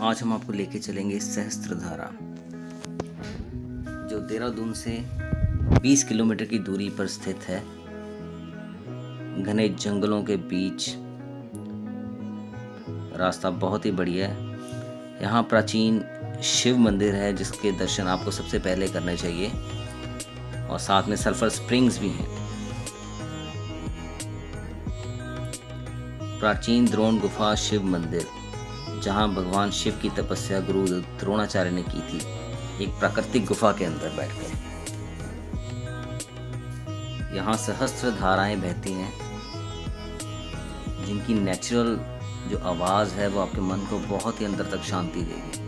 आज हम आपको लेके चलेंगे सहस्त्रधारा, जो देहरादून से 20 किलोमीटर की दूरी पर स्थित है। घने जंगलों के बीच रास्ता बहुत ही बढ़िया है। यहाँ प्राचीन शिव मंदिर है जिसके दर्शन आपको सबसे पहले करने चाहिए, और साथ में सल्फर स्प्रिंग्स भी हैं। प्राचीन द्रोण गुफा शिव मंदिर, जहाँ भगवान शिव की तपस्या गुरु द्रोणाचार्य ने की थी, एक प्राकृतिक गुफा के अंदर बैठकर। यहाँ सहस्त्र धाराएं बहती हैं, जिनकी नेचुरल जो आवाज़ है वो आपके मन को बहुत ही अंदर तक शांति देगी।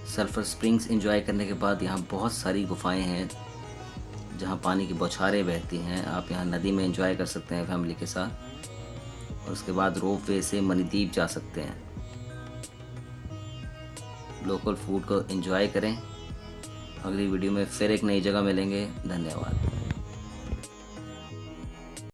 सल्फर स्प्रिंग्स एंजॉय करने के बाद यहाँ बहुत सारी गुफाएं हैं जहाँ पानी की बौछारें बहती हैं। आप यहाँ नदी में एंजॉय कर सकते हैं फैमिली के साथ, और उसके बाद रोप वे से मणिद्वीप जा सकते हैं। लोकल फूड को एंजॉय करें। अगली वीडियो में फिर एक नई जगह मिलेंगे। धन्यवाद।